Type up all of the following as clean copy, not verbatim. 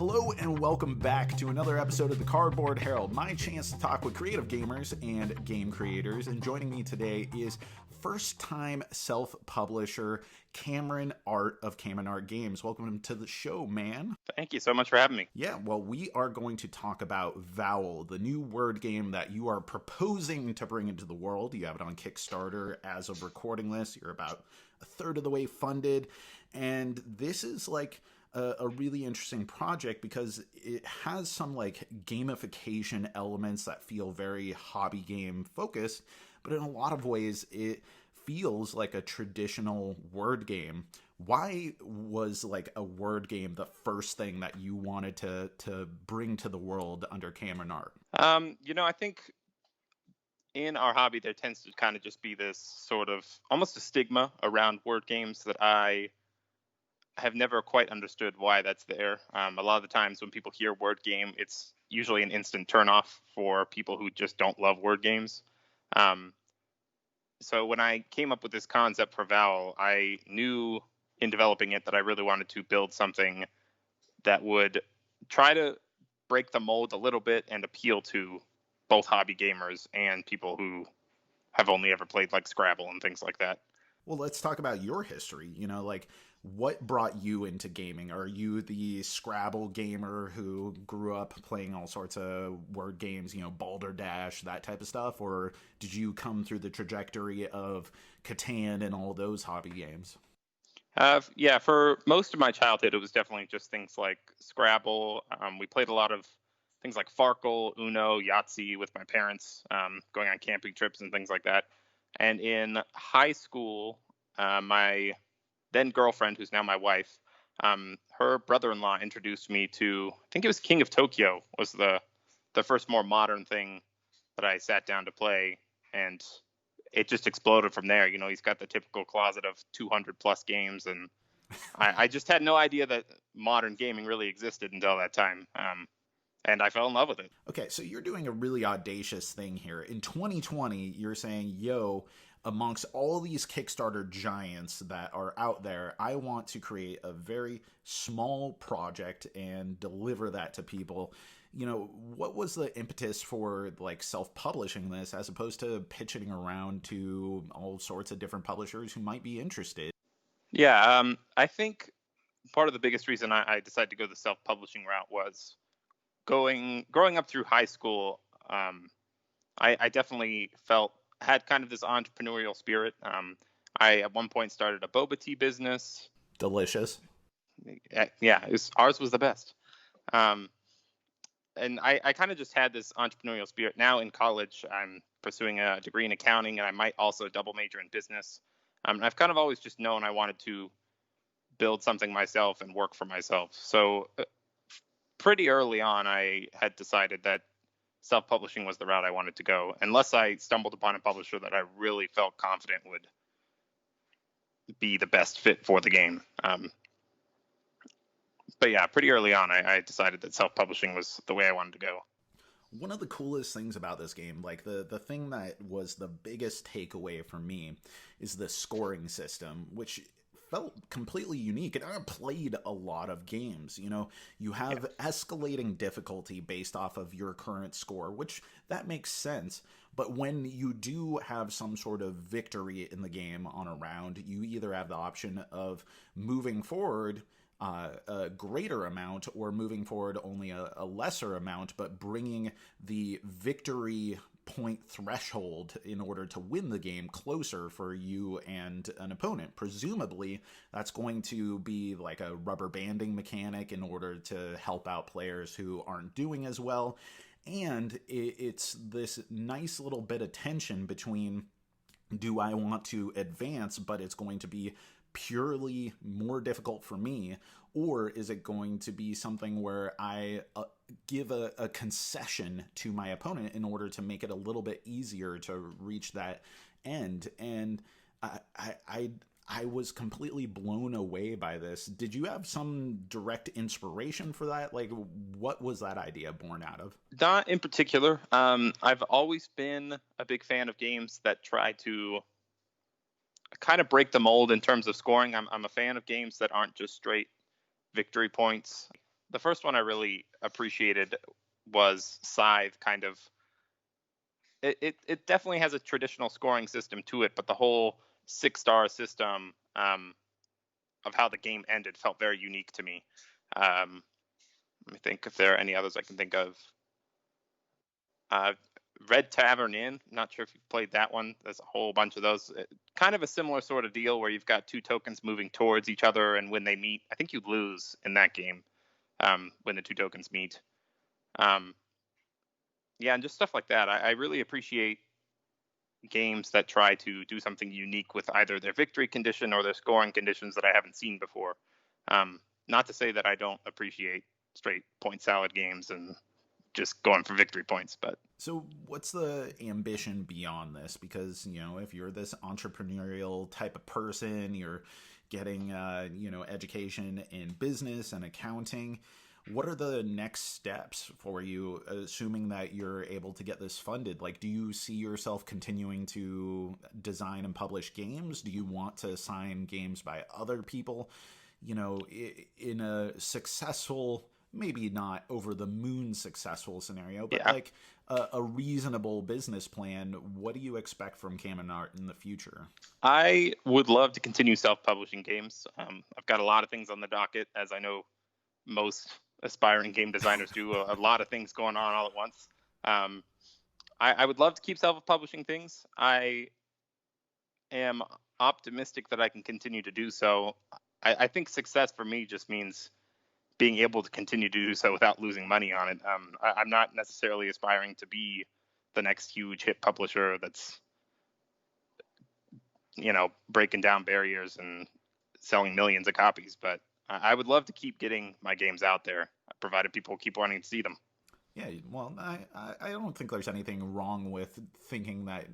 Hello and welcome back to another episode of the Cardboard Herald, my chance to talk with creative gamers and game creators. And joining me today is first-time self-publisher Cameron Art of Cameron Art Games. Welcome to the show, man. Thank you so much for having me. Yeah, well, we are going to talk about Vowl, the new word game that you are proposing to bring into the world. You have it on Kickstarter as of recording this. You're about a third of the way funded. And this is like a really interesting project because it has some like gamification elements that feel very hobby game focused, but in a lot of ways it feels like a traditional word game. Why was like a word game the first thing that you wanted to bring to the world under Cameron Art? I think in our hobby there tends to kind of just be this sort of almost a stigma around word games that I have never quite understood why that's there. A lot of the times when people hear word game, it's usually an instant turnoff for people who just don't love word games. So when I came up with this concept for Vowl, I knew in developing it that I really wanted to build something that would try to break the mold a little bit and appeal to both hobby gamers and people who have only ever played like Scrabble and things like that. Well, let's talk about your history. Like what brought you into gaming? Are you the Scrabble gamer who grew up playing all sorts of word games, Balderdash, that type of stuff? Or did you come through the trajectory of Catan and all those hobby games? Yeah, for most of my childhood, it was definitely just things like Scrabble. We played a lot of things like Farkle, Uno, Yahtzee with my parents, going on camping trips and things like that. And in high school, my then girlfriend, who's now my wife, her brother-in-law introduced me to, I think it was King of Tokyo was the first more modern thing that I sat down to play. And it just exploded from there. He's got the typical closet of 200 plus games. And I just had no idea that modern gaming really existed until that time. And I fell in love with it. Okay, so you're doing a really audacious thing here. In 2020, you're saying, amongst all these Kickstarter giants that are out there, I want to create a very small project and deliver that to people. What was the impetus for like self-publishing this as opposed to pitching around to all sorts of different publishers who might be interested? Yeah, I think part of the biggest reason I decided to go the self-publishing route was growing up through high school. I definitely had kind of this entrepreneurial spirit. I at one point started a boba tea business. Delicious. Yeah, ours was the best. And I kind of just had this entrepreneurial spirit. Now in college, I'm pursuing a degree in accounting, and I might also double major in business. I've kind of always just known I wanted to build something myself and work for myself. So pretty early on, I had decided that self-publishing was the route I wanted to go, unless I stumbled upon a publisher that I really felt confident would be the best fit for the game. But yeah, pretty early on, I decided that self-publishing was the way I wanted to go. One of the coolest things about this game, like the thing that was the biggest takeaway for me, is the scoring system, which felt completely unique. And I played a lot of games. You have escalating difficulty based off of your current score, which that makes sense. But when you do have some sort of victory in the game on a round, you either have the option of moving forward a greater amount or moving forward only a lesser amount, but bringing the victory point threshold in order to win the game closer for you and an opponent. Presumably, that's going to be like a rubber banding mechanic in order to help out players who aren't doing as well. And it's this nice little bit of tension between, do I want to advance, but it's going to be purely more difficult for me, or is it going to be something where I give a concession to my opponent in order to make it a little bit easier to reach that end? And I was completely blown away by this. Did you have some direct inspiration for that? Like, what was that idea born out of? Not in particular. I've always been a big fan of games that try to kind of break the mold in terms of scoring. I'm a fan of games that aren't just straight victory points. the first one I really appreciated was Scythe. Kind of, it definitely has a traditional scoring system to it, but the whole 6-star system of how the game ended felt very unique to me. Let me think if there are any others I can think of. Uh, Red Tavern Inn. Not sure if you've played that one. There's a whole bunch of those. Kind of a similar sort of deal where you've got two tokens moving towards each other, and when they meet, I think you lose in that game when the two tokens meet. Yeah, and just stuff like that. I really appreciate games that try to do something unique with either their victory condition or their scoring conditions that I haven't seen before. Not to say that I don't appreciate straight point salad games and just going for victory points, but so what's the ambition beyond this? Because, if you're this entrepreneurial type of person, you're getting education in business and accounting, what are the next steps for you, assuming that you're able to get this funded? Like, do you see yourself continuing to design and publish games? Do you want to sign games by other people? In a successful, maybe not over the moon successful scenario, but like a reasonable business plan, what do you expect from Cam and Art in the future? I would love to continue self-publishing games. I've got a lot of things on the docket, as I know most aspiring game designers do. A lot of things going on all at once. I would love to keep self-publishing things. I am optimistic that I can continue to do so. I think success for me just means being able to continue to do so without losing money on it. I'm not necessarily aspiring to be the next huge hit publisher that's, breaking down barriers and selling millions of copies, but I would love to keep getting my games out there, provided people keep wanting to see them. Yeah, well, I don't think there's anything wrong with thinking that,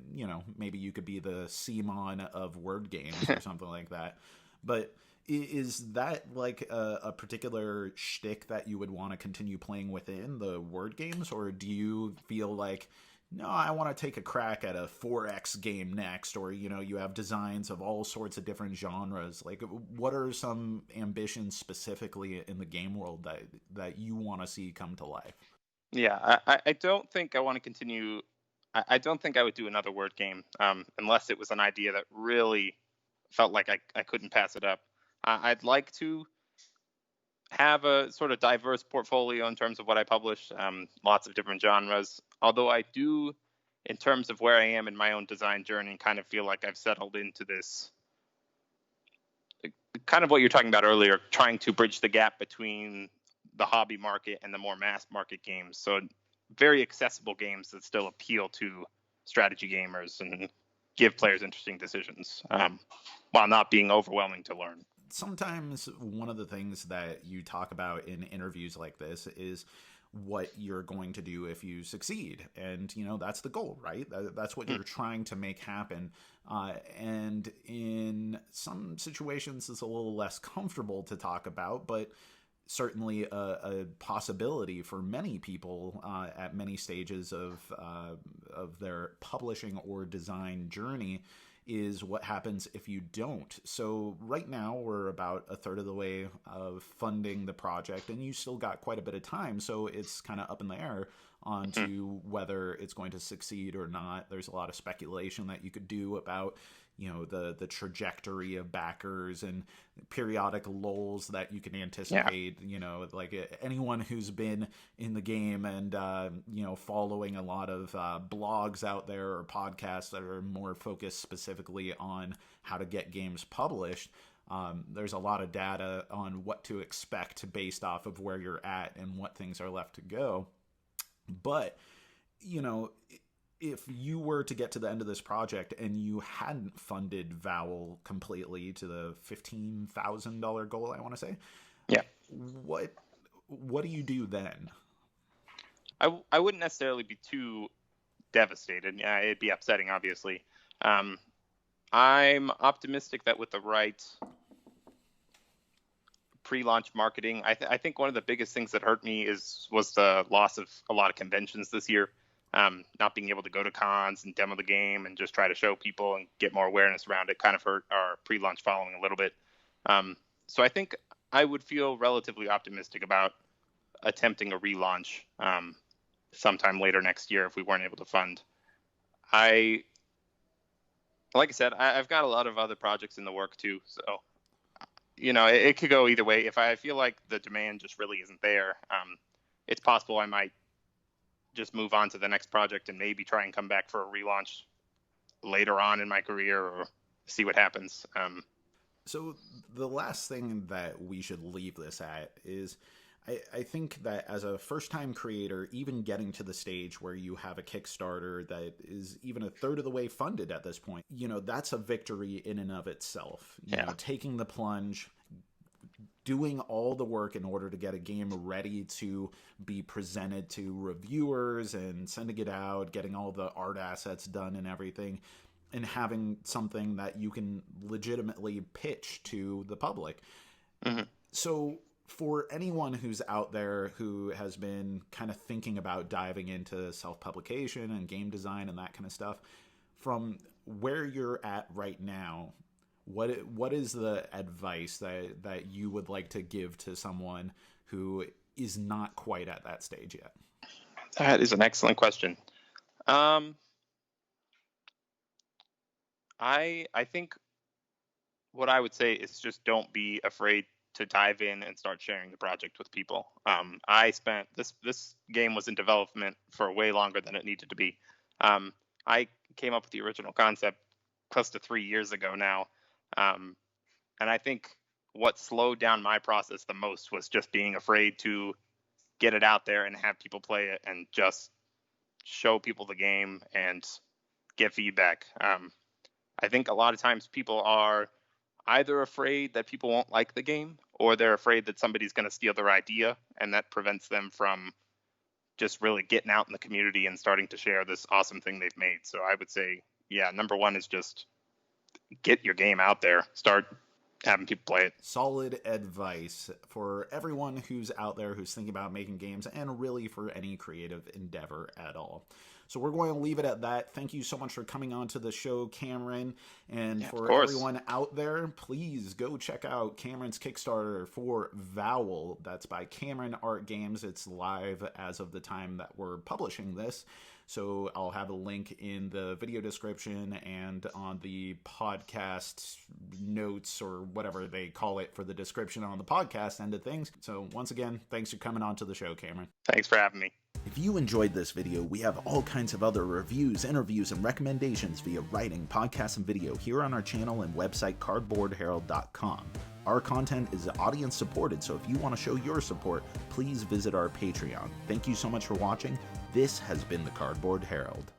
maybe you could be the Simon of word games or something like that. But is that like a particular shtick that you would want to continue playing within the word games? Or do you feel like, no, I want to take a crack at a 4X game next, or, you have designs of all sorts of different genres. Like, what are some ambitions specifically in the game world that you want to see come to life? Yeah, I don't think I want to continue. I don't think I would do another word game unless it was an idea that really felt like I couldn't pass it up. I'd like to have a sort of diverse portfolio in terms of what I publish, lots of different genres. Although I do, in terms of where I am in my own design journey, kind of feel like I've settled into this, kind of what you're talking about earlier, trying to bridge the gap between the hobby market and the more mass market games. So very accessible games that still appeal to strategy gamers and give players interesting decisions, while not being overwhelming to learn. Sometimes one of the things that you talk about in interviews like this is what you're going to do if you succeed. And, that's the goal, right? That's what you're trying to make happen. And in some situations, it's a little less comfortable to talk about, but certainly a possibility for many people at many stages of their publishing or design journey is what happens if you don't. So right now we're about a third of the way of funding the project, and you still got quite a bit of time. So it's kind of up in the air onto whether it's going to succeed or not. There's a lot of speculation that you could do about, the trajectory of backers and periodic lulls that you can anticipate. Like anyone who's been in the game and, following a lot of blogs out there or podcasts that are more focused specifically on how to get games published, there's a lot of data on what to expect based off of where you're at and what things are left to go. But, if you were to get to the end of this project and you hadn't funded Vowl completely to the $15,000 goal, I want to say, what do you do then? I wouldn't necessarily be too devastated. Yeah, it'd be upsetting, obviously. I'm optimistic that with the right pre-launch marketing, I think one of the biggest things that hurt me was the loss of a lot of conventions this year. Not being able to go to cons and demo the game and just try to show people and get more awareness around it kind of hurt our pre-launch following a little bit. So I think I would feel relatively optimistic about attempting a relaunch sometime later next year if we weren't able to fund. Like I said, I've got a lot of other projects in the work too, so it could go either way. If I feel like the demand just really isn't there, it's possible I might just move on to the next project and maybe try and come back for a relaunch later on in my career, or see what happens. So the last thing that we should leave this at is I think that as a first-time creator, even getting to the stage where you have a Kickstarter that is even a third of the way funded at this point, that's a victory in and of itself. You know, taking the plunge, doing all the work in order to get a game ready to be presented to reviewers and sending it out, getting all the art assets done and everything, and having something that you can legitimately pitch to the public. Mm-hmm. So for anyone who's out there who has been kind of thinking about diving into self-publication and game design and that kind of stuff, from where you're at right now, what is the advice that you would like to give to someone who is not quite at that stage yet? That is an excellent question. I think what I would say is just don't be afraid to dive in and start sharing the project with people. I spent this game was in development for way longer than it needed to be. I came up with the original concept close to 3 years ago now. And I think what slowed down my process the most was just being afraid to get it out there and have people play it and just show people the game and get feedback. I think a lot of times people are either afraid that people won't like the game, or they're afraid that somebody's going to steal their idea, and that prevents them from just really getting out in the community and starting to share this awesome thing they've made. So I would say, number one is just get your game out there, start having people play it. Solid advice for everyone who's out there who's thinking about making games, and really for any creative endeavor at all. So we're going to leave it at that. Thank you so much for coming on to the show, Cameron. And for everyone out there, please go check out Cameron's Kickstarter for Vowl. That's by Cameron Art Games. It's live as of the time that we're publishing this. So I'll have a link in the video description and on the podcast notes, or whatever they call it for the description on the podcast end of things. So once again, thanks for coming on to the show, Cameron. Thanks for having me. If you enjoyed this video, we have all kinds of other reviews, interviews, and recommendations via writing, podcasts, and video here on our channel and website, cardboardherald.com. Our content is audience supported, so if you want to show your support, please visit our Patreon. Thank you so much for watching. This has been the Cardboard Herald.